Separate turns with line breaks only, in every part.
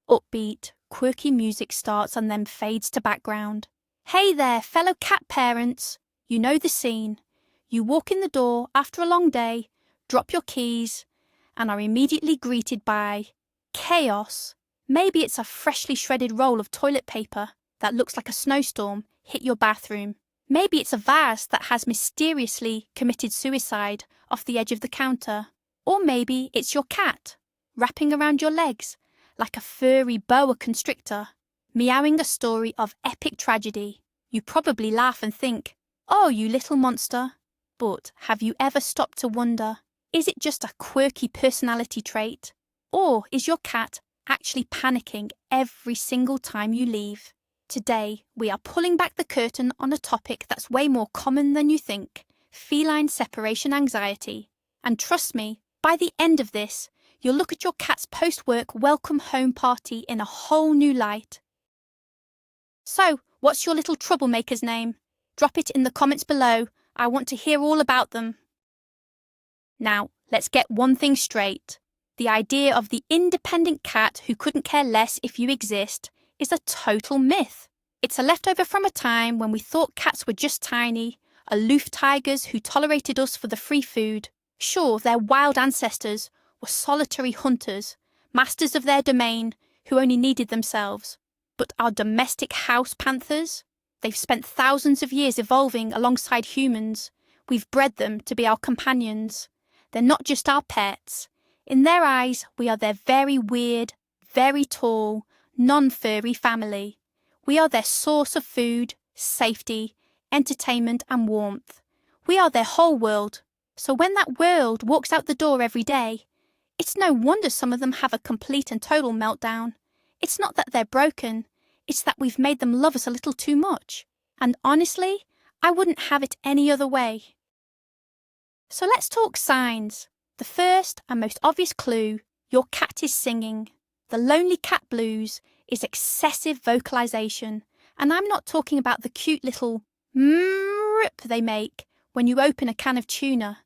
Upbeat, quirky music starts and then fades to background. Hey there, fellow cat parents! You know the scene. You walk in the door after a long day, drop your keys, and are immediately greeted by chaos. Maybe it's a freshly shredded roll of toilet paper that looks like a snowstorm hit your bathroom. Maybe it's a vase that has mysteriously committed suicide off the edge of the counter. Or maybe it's your cat, wrapping around your legs like a furry boa constrictor, meowing a story of epic tragedy. You probably laugh and think, oh, you little monster. But have you ever stopped to wonder, is it just a quirky personality trait? Or is your cat actually panicking every single time you leave? Today, we are pulling back the curtain on a topic that's way more common than you think, feline separation anxiety. And trust me, by the end of this, you'll look at your cat's post-work welcome home party in a whole new light. So, what's your little troublemaker's name? Drop it in the comments below. I want to hear all about them. Now, let's get one thing straight. The idea of the independent cat who couldn't care less if you exist is a total myth. It's a leftover from a time when we thought cats were just tiny, aloof tigers who tolerated us for the free food. Sure, their wild ancestors were solitary hunters, masters of their domain, who only needed themselves. But our domestic house panthers? They've spent thousands of years evolving alongside humans. We've bred them to be our companions. They're not just our pets. In their eyes, we are their very weird, very tall, non-furry family. We are their source of food, safety, entertainment and warmth. We are their whole world. So when that world walks out the door every day, it's no wonder some of them have a complete and total meltdown. It's not that they're broken, it's that we've made them love us a little too much. And honestly, I wouldn't have it any other way. So let's talk signs. The first and most obvious clue, your cat is singing. The lonely cat blues is excessive vocalization. And I'm not talking about the cute little mrrrp they make when you open a can of tuna.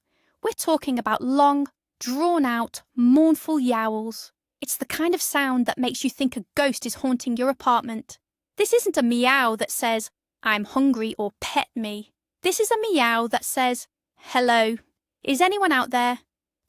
We're talking about long, drawn-out, mournful yowls. It's the kind of sound that makes you think a ghost is haunting your apartment. This isn't a meow that says, I'm hungry or pet me. This is a meow that says, hello, is anyone out there?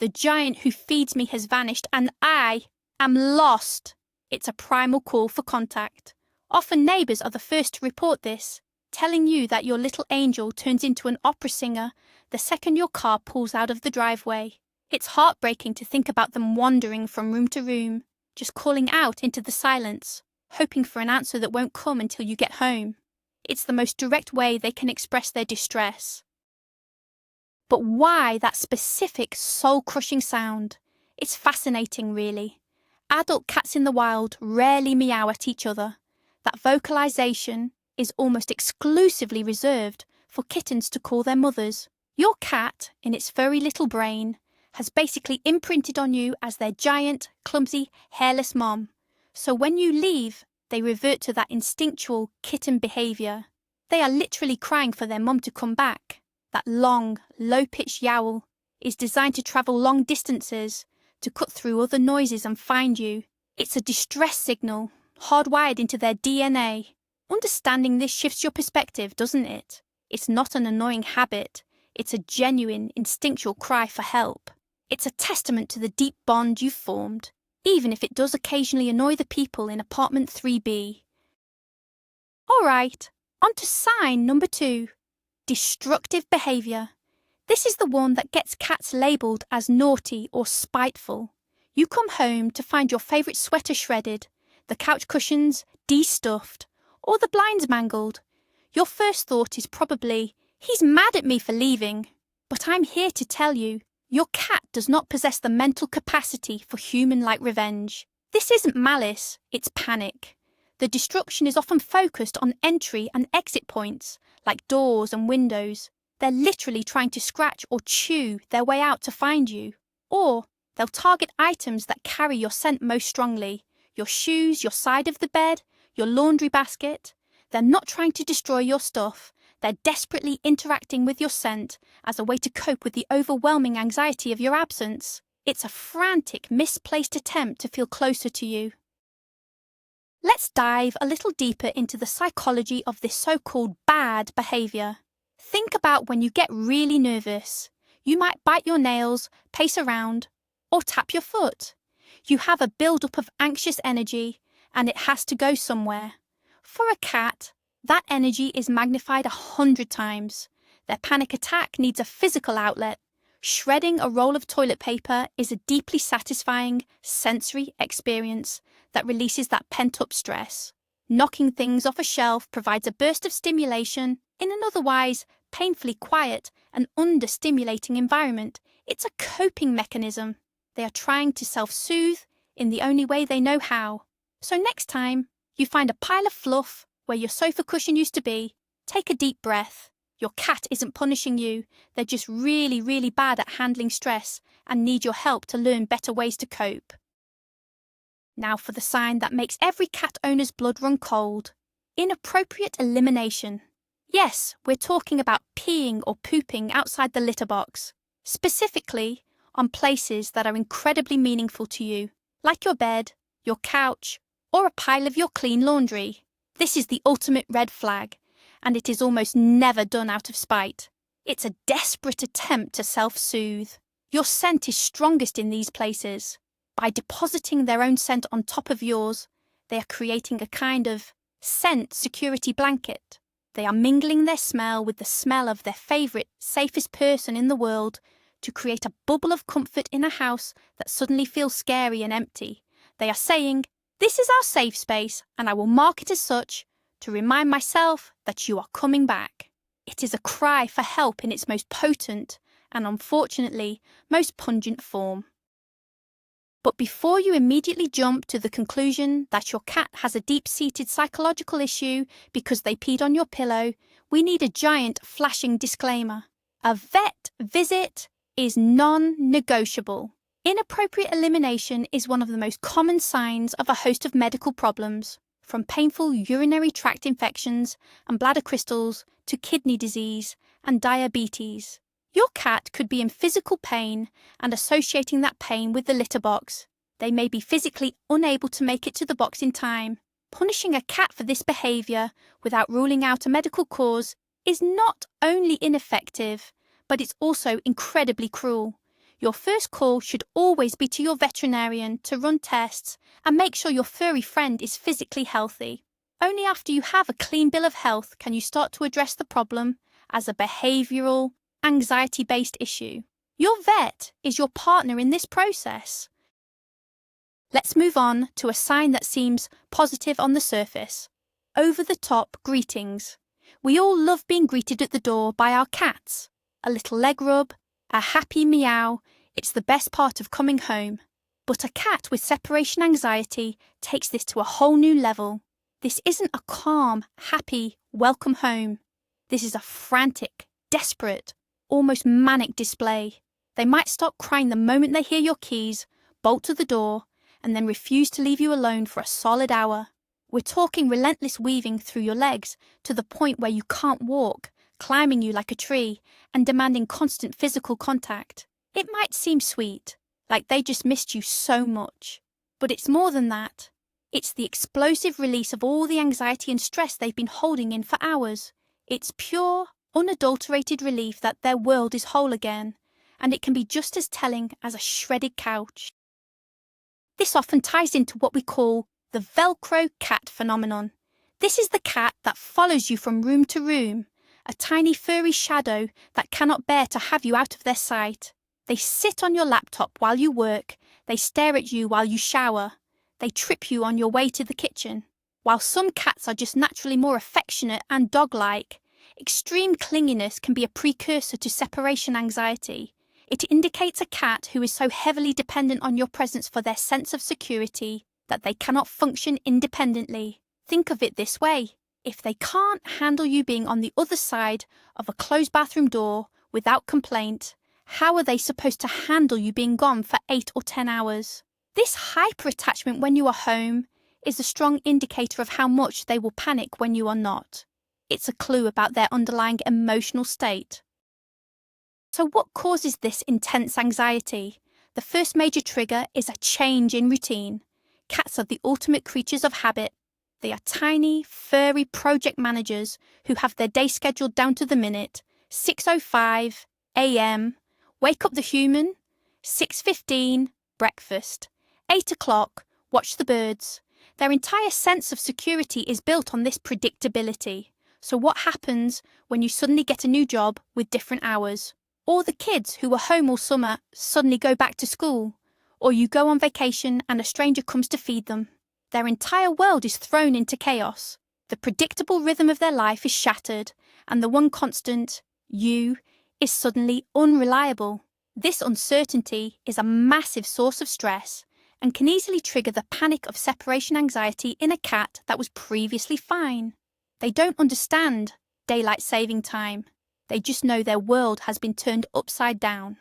The giant who feeds me has vanished and I am lost. It's a primal call for contact. Often neighbours are the first to report this, telling you that your little angel turns into an opera singer the second your car pulls out of the driveway. It's heartbreaking to think about them wandering from room to room, just calling out into the silence, hoping for an answer that won't come until you get home. It's the most direct way they can express their distress. But why that specific soul-crushing sound? It's fascinating, really. Adult cats in the wild rarely meow at each other. That vocalization is almost exclusively reserved for kittens to call their mothers. Your cat, in its furry little brain, has basically imprinted on you as their giant, clumsy, hairless mom. So when you leave, they revert to that instinctual kitten behaviour. They are literally crying for their mom to come back. That long, low-pitched yowl is designed to travel long distances, to cut through other noises and find you. It's a distress signal, hardwired into their DNA. Understanding this shifts your perspective, doesn't it? It's not an annoying habit. It's a genuine, instinctual cry for help. It's a testament to the deep bond you've formed, even if it does occasionally annoy the people in apartment 3B. All right, on to sign number 2. Destructive behaviour. This is the one that gets cats labelled as naughty or spiteful. You come home to find your favourite sweater shredded, the couch cushions de-stuffed, or the blinds mangled. Your first thought is probably, he's mad at me for leaving. But I'm here to tell you, your cat does not possess the mental capacity for human-like revenge. This isn't malice, it's panic. The destruction is often focused on entry and exit points, like doors and windows. They're literally trying to scratch or chew their way out to find you. Or they'll target items that carry your scent most strongly. Your shoes, your side of the bed, your laundry basket. They're not trying to destroy your stuff. They're desperately interacting with your scent as a way to cope with the overwhelming anxiety of your absence. It's a frantic, misplaced attempt to feel closer to you. Let's dive a little deeper into the psychology of this so-called bad behavior. Think about when you get really nervous. You might bite your nails, pace around, or tap your foot. You have a build-up of anxious energy, and it has to go somewhere. For a cat, that energy is magnified 100 times. Their panic attack needs a physical outlet. Shredding a roll of toilet paper is a deeply satisfying sensory experience that releases that pent-up stress. Knocking things off a shelf provides a burst of stimulation in an otherwise painfully quiet and under-stimulating environment. It's a coping mechanism. They are trying to self-soothe in the only way they know how. So next time you find a pile of fluff where your sofa cushion used to be, take a deep breath. Your cat isn't punishing you. They're just really, really bad at handling stress and need your help to learn better ways to cope. Now for the sign that makes every cat owner's blood run cold. Inappropriate elimination. Yes, we're talking about peeing or pooping outside the litter box, specifically on places that are incredibly meaningful to you, like your bed, your couch, or a pile of your clean laundry. This is the ultimate red flag, and it is almost never done out of spite. It's a desperate attempt to self-soothe. Your scent is strongest in these places. By depositing their own scent on top of yours, they are creating a kind of scent security blanket. They are mingling their smell with the smell of their favourite, safest person in the world to create a bubble of comfort in a house that suddenly feels scary and empty. They are saying, "This is our safe space, and I will mark it as such to remind myself that you are coming back." It is a cry for help in its most potent and, unfortunately, most pungent form. But before you immediately jump to the conclusion that your cat has a deep-seated psychological issue because they peed on your pillow, we need a giant flashing disclaimer. A vet visit is non-negotiable. Inappropriate elimination is one of the most common signs of a host of medical problems, from painful urinary tract infections and bladder crystals to kidney disease and diabetes. Your cat could be in physical pain and associating that pain with the litter box. They may be physically unable to make it to the box in time. Punishing a cat for this behaviour without ruling out a medical cause is not only ineffective, but it's also incredibly cruel. Your first call should always be to your veterinarian to run tests and make sure your furry friend is physically healthy. Only after you have a clean bill of health can you start to address the problem as a behavioural, anxiety-based issue. Your vet is your partner in this process. Let's move on to a sign that seems positive on the surface. Over-the-top greetings. We all love being greeted at the door by our cats. A little leg rub, a happy meow, it's the best part of coming home. But a cat with separation anxiety takes this to a whole new level. This isn't a calm, happy, welcome home. This is a frantic, desperate, almost manic display. They might stop crying the moment they hear your keys, bolt to the door, and then refuse to leave you alone for a solid hour. We're talking relentless weaving through your legs to the point where you can't walk, climbing you like a tree, and demanding constant physical contact. It might seem sweet, like they just missed you so much. But it's more than that. It's the explosive release of all the anxiety and stress they've been holding in for hours. It's pure, unadulterated relief that their world is whole again, and it can be just as telling as a shredded couch. This often ties into what we call the Velcro cat phenomenon. This is the cat that follows you from room to room, a tiny furry shadow that cannot bear to have you out of their sight. They sit on your laptop while you work, they stare at you while you shower, they trip you on your way to the kitchen. While some cats are just naturally more affectionate and dog-like, extreme clinginess can be a precursor to separation anxiety. It indicates a cat who is so heavily dependent on your presence for their sense of security that they cannot function independently. Think of it this way. If they can't handle you being on the other side of a closed bathroom door without complaint, how are they supposed to handle you being gone for 8 or 10 hours? This hyper-attachment when you are home is a strong indicator of how much they will panic when you are not. It's a clue about their underlying emotional state. So what causes this intense anxiety? The first major trigger is a change in routine. Cats are the ultimate creatures of habit. They are tiny, furry project managers who have their day scheduled down to the minute. 6:05 a.m. Wake up the human. 6:15 breakfast. 8 o'clock watch the birds. Their entire sense of security is built on this predictability. So what happens when you suddenly get a new job with different hours? Or the kids who were home all summer suddenly go back to school? Or you go on vacation and a stranger comes to feed them? Their entire world is thrown into chaos. The predictable rhythm of their life is shattered, and the one constant, you, is suddenly unreliable. This uncertainty is a massive source of stress and can easily trigger the panic of separation anxiety in a cat that was previously fine. They don't understand daylight saving time. They just know their world has been turned upside down.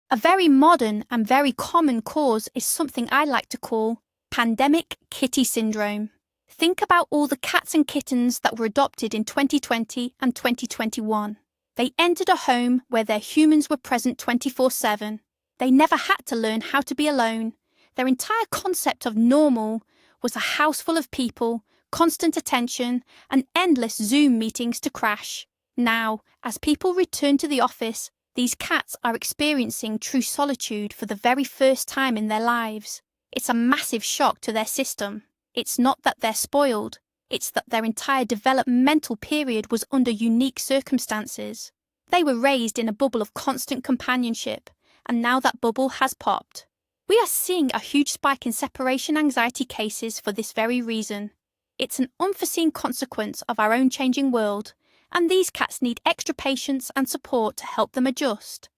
A very modern and very common cause is something I like to call pandemic kitty syndrome. Think about all the cats and kittens that were adopted in 2020 and 2021. They entered a home where their humans were present 24/7. They never had to learn how to be alone. Their entire concept of normal was a house full of people, constant attention, and endless Zoom meetings to crash. Now, as people return to the office, these cats are experiencing true solitude for the very first time in their lives. It's a massive shock to their system. It's not that they're spoiled, it's that their entire developmental period was under unique circumstances. They were raised in a bubble of constant companionship, and now that bubble has popped. We are seeing a huge spike in separation anxiety cases for this very reason. It's an unforeseen consequence of our own changing world, and these cats need extra patience and support to help them adjust.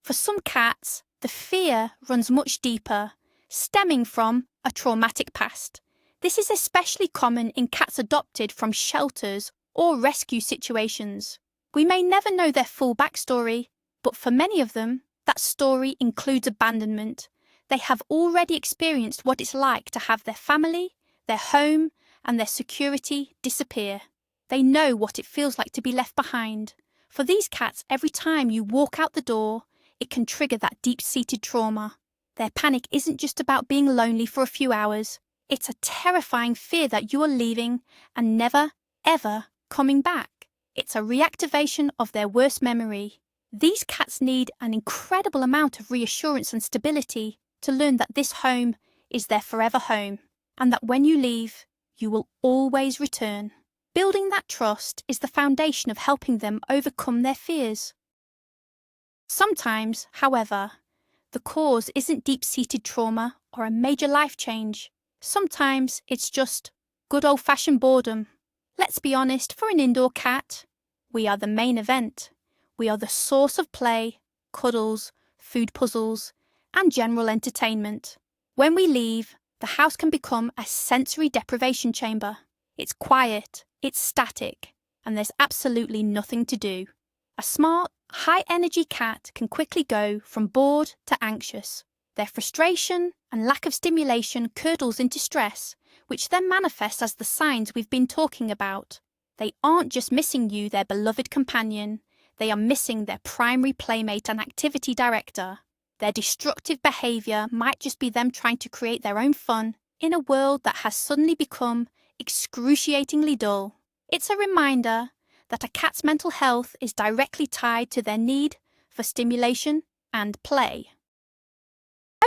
For some cats, the fear runs much deeper, stemming from a traumatic past. This is especially common in cats adopted from shelters or rescue situations. We may never know their full backstory, but for many of them, that story includes abandonment. They have already experienced what it's like to have their family, their home, and their security disappear. They know what it feels like to be left behind. For these cats, every time you walk out the door, it can trigger that deep-seated trauma. Their panic isn't just about being lonely for a few hours. It's a terrifying fear that you are leaving and never, ever coming back. It's a reactivation of their worst memory. These cats need an incredible amount of reassurance and stability to learn that this home is their forever home, and that when you leave, you will always return. Building that trust is the foundation of helping them overcome their fears. Sometimes, however, the cause isn't deep-seated trauma or a major life change. Sometimes it's just good old-fashioned boredom. Let's be honest, for an indoor cat, we are the main event. We are the source of play, cuddles, food puzzles, and general entertainment. When we leave, the house can become a sensory deprivation chamber. It's quiet, it's static, and there's absolutely nothing to do. A smart, high-energy cat can quickly go from bored to anxious. Their frustration and lack of stimulation curdles into stress, which then manifests as the signs we've been talking about. They aren't just missing you, their beloved companion. They are missing their primary playmate and activity director. Their destructive behaviour might just be them trying to create their own fun in a world that has suddenly become excruciatingly dull. It's a reminder that a cat's mental health is directly tied to their need for stimulation and play.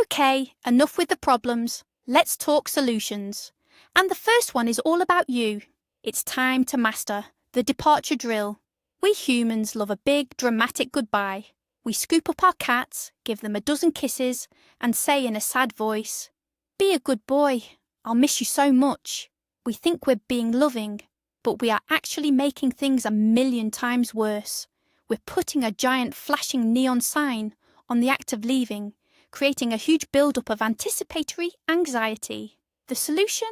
Okay, enough with the problems. Let's talk solutions. And the first one is all about you. It's time to master the departure drill. We humans love a big, dramatic goodbye. We scoop up our cats, give them a dozen kisses, and say in a sad voice, "Be a good boy, I'll miss you so much." We think we're being loving, but we are actually making things a million times worse. We're putting a giant flashing neon sign on the act of leaving, creating a huge build-up of anticipatory anxiety. The solution?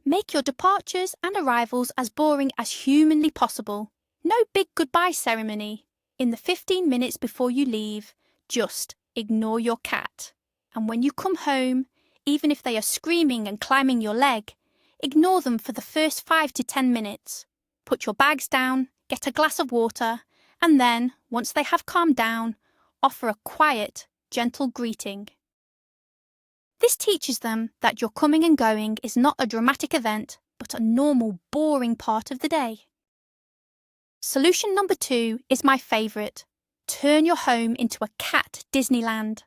Make your departures and arrivals as boring as humanly possible. No big goodbye ceremony. In the 15 minutes before you leave, just ignore your cat. And when you come home, even if they are screaming and climbing your leg, ignore them for the first 5 to 10 minutes. Put your bags down, get a glass of water, and then, once they have calmed down, offer a quiet, gentle greeting. This teaches them that your coming and going is not a dramatic event, but a normal, boring part of the day. Solution number 2 is my favourite. Turn your home into a cat Disneyland.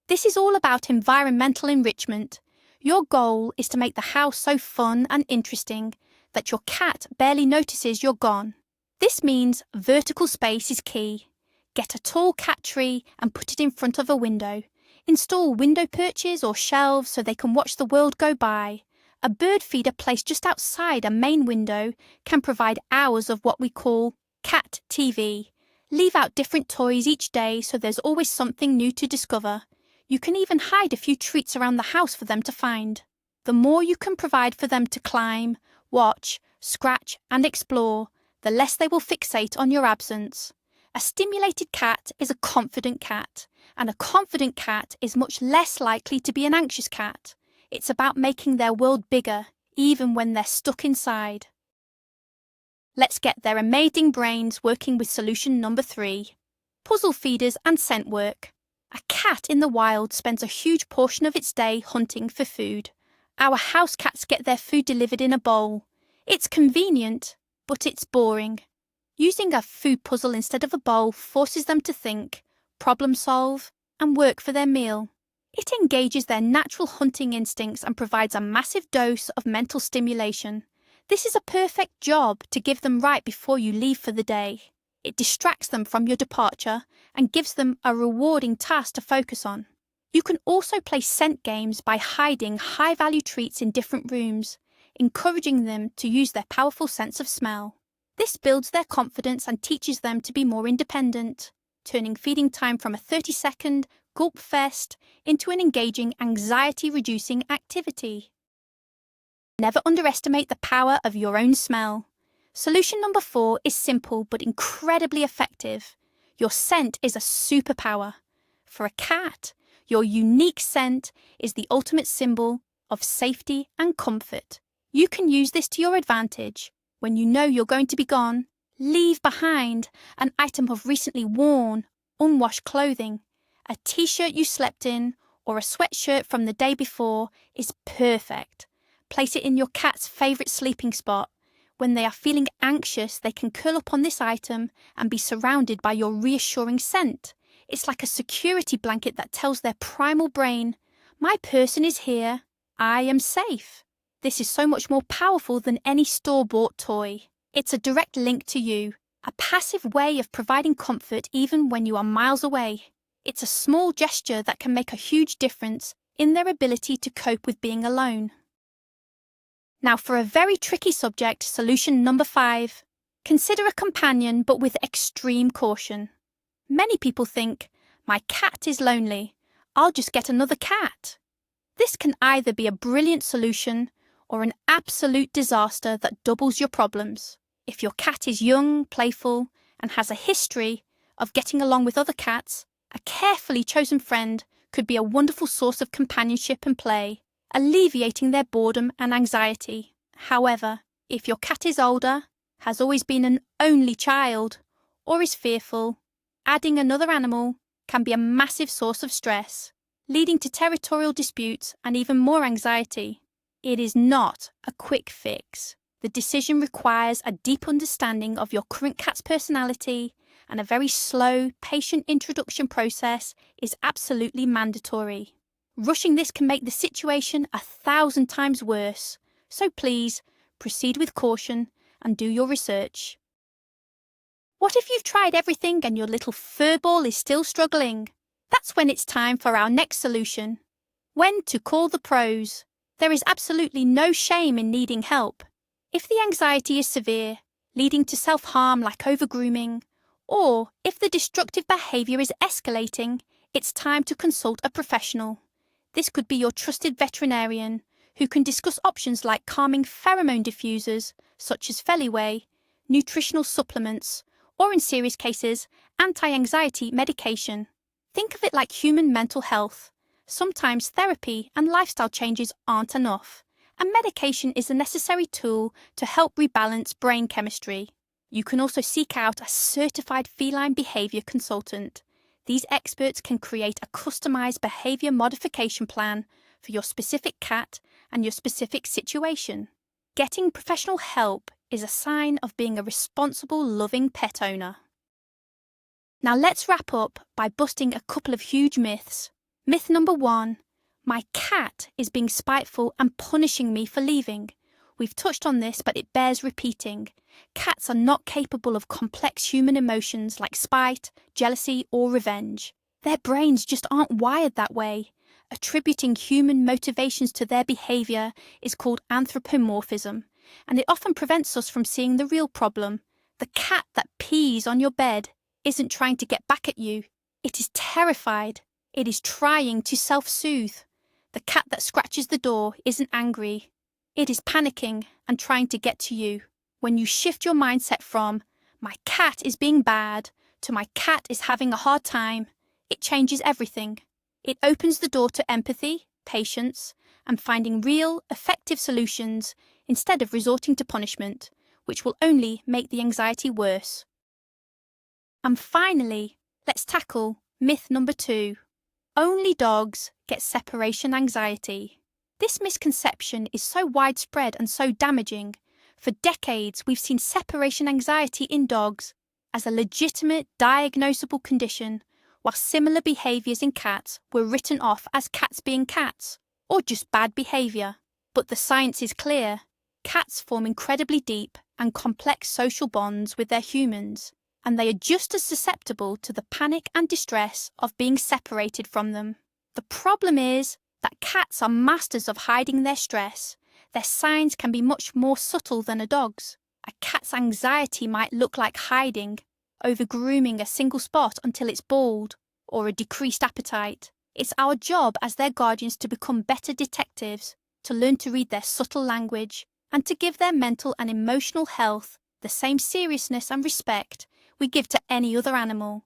This is all about environmental enrichment. Your goal is to make the house so fun and interesting that your cat barely notices you're gone. This means vertical space is key. Get a tall cat tree and put it in front of a window. Install window perches or shelves so they can watch the world go by. A bird feeder placed just outside a main window can provide hours of what we call cat TV. Leave out different toys each day so there's always something new to discover. You can even hide a few treats around the house for them to find. The more you can provide for them to climb, watch, scratch and explore, the less they will fixate on your absence. A stimulated cat is a confident cat, and a confident cat is much less likely to be an anxious cat. It's about making their world bigger, even when they're stuck inside. Let's get their amazing brains working with solution number 3. Puzzle feeders and scent work. A cat in the wild spends a huge portion of its day hunting for food. Our house cats get their food delivered in a bowl. It's convenient, but it's boring. Using a food puzzle instead of a bowl forces them to think, problem solve, and work for their meal. It engages their natural hunting instincts and provides a massive dose of mental stimulation. This is a perfect job to give them right before you leave for the day. It distracts them from your departure and gives them a rewarding task to focus on. You can also play scent games by hiding high-value treats in different rooms, encouraging them to use their powerful sense of smell. This builds their confidence and teaches them to be more independent, turning feeding time from a 30-second gulp fest into an engaging, anxiety-reducing activity. Never underestimate the power of your own smell. Solution number 4 is simple but incredibly effective. Your scent is a superpower. For a cat, your unique scent is the ultimate symbol of safety and comfort. You can use this to your advantage. When you know you're going to be gone, leave behind an item of recently worn, unwashed clothing. A t-shirt you slept in or a sweatshirt from the day before is perfect. Place it in your cat's favourite sleeping spot. When they are feeling anxious, they can curl up on this item and be surrounded by your reassuring scent. It's like a security blanket that tells their primal brain, "My person is here. I am safe." This is so much more powerful than any store-bought toy. It's a direct link to you, a passive way of providing comfort even when you are miles away. It's a small gesture that can make a huge difference in their ability to cope with being alone. Now for a very tricky subject, solution number 5. Consider a companion but with extreme caution. Many people think, my cat is lonely, I'll just get another cat. This can either be a brilliant solution or an absolute disaster that doubles your problems. If your cat is young, playful, and has a history of getting along with other cats, a carefully chosen friend could be a wonderful source of companionship and play, alleviating their boredom and anxiety. However, if your cat is older, has always been an only child, or is fearful, adding another animal can be a massive source of stress, leading to territorial disputes and even more anxiety. It is not a quick fix. The decision requires a deep understanding of your current cat's personality, and a very slow, patient introduction process is absolutely mandatory. Rushing this can make the situation 1,000 times worse, so please proceed with caution and do your research. What if you've tried everything and your little furball is still struggling? That's when it's time for our next solution. When to call the pros. There is absolutely no shame in needing help. If the anxiety is severe, leading to self-harm like overgrooming, or if the destructive behaviour is escalating, it's time to consult a professional. This could be your trusted veterinarian, who can discuss options like calming pheromone diffusers, such as Feliway, nutritional supplements, or in serious cases, anti-anxiety medication. Think of it like human mental health. Sometimes therapy and lifestyle changes aren't enough, and medication is a necessary tool to help rebalance brain chemistry. You can also seek out a certified feline behaviour consultant. These experts can create a customised behaviour modification plan for your specific cat and your specific situation. Getting professional help is a sign of being a responsible, loving pet owner. Now let's wrap up by busting a couple of huge myths. Myth number 1, my cat is being spiteful and punishing me for leaving. We've touched on this, but it bears repeating. Cats are not capable of complex human emotions like spite, jealousy, or revenge. Their brains just aren't wired that way. Attributing human motivations to their behaviour is called anthropomorphism, and it often prevents us from seeing the real problem. The cat that pees on your bed isn't trying to get back at you. It is terrified. It is trying to self-soothe. The cat that scratches the door isn't angry. It is panicking and trying to get to you. When you shift your mindset from, my cat is being bad, to my cat is having a hard time, it changes everything. It opens the door to empathy, patience, and finding real, effective solutions instead of resorting to punishment, which will only make the anxiety worse. And finally, let's tackle myth number 2. Only dogs get separation anxiety. This misconception is so widespread and so damaging. For decades, we've seen separation anxiety in dogs as a legitimate, diagnosable condition, while similar behaviours in cats were written off as cats being cats, or just bad behaviour. But the science is clear. Cats form incredibly deep and complex social bonds with their humans, and they are just as susceptible to the panic and distress of being separated from them. The problem is that cats are masters of hiding their stress. Their signs can be much more subtle than a dog's. A cat's anxiety might look like hiding, over-grooming a single spot until it's bald, or a decreased appetite. It's our job as their guardians to become better detectives, to learn to read their subtle language, and to give their mental and emotional health the same seriousness and respect we give to any other animal.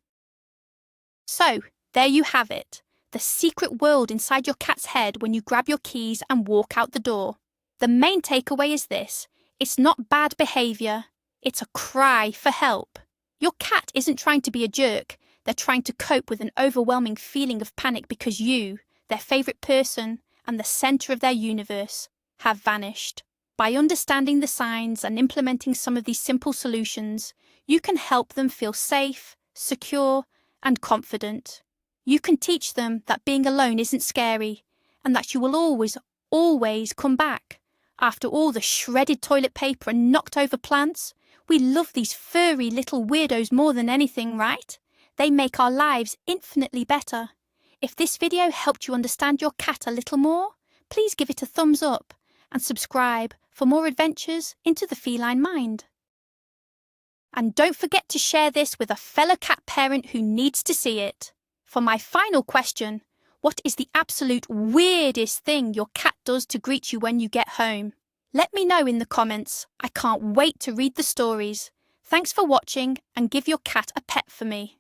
So, there you have it. The secret world inside your cat's head when you grab your keys and walk out the door. The main takeaway is this: it's not bad behaviour, it's a cry for help. Your cat isn't trying to be a jerk, they're trying to cope with an overwhelming feeling of panic because you, their favourite person and the centre of their universe, have vanished. By understanding the signs and implementing some of these simple solutions, you can help them feel safe, secure, and confident. You can teach them that being alone isn't scary, and that you will always come back. After all the shredded toilet paper and knocked over plants, we love these furry little weirdos more than anything, right? They make our lives infinitely better. If this video helped you understand your cat a little more, please give it a thumbs up and subscribe for more adventures into the feline mind. And don't forget to share this with a fellow cat parent who needs to see it. For my final question, what is the absolute weirdest thing your cat does to greet you when you get home? Let me know in the comments. I can't wait to read the stories. Thanks for watching, and give your cat a pet for me.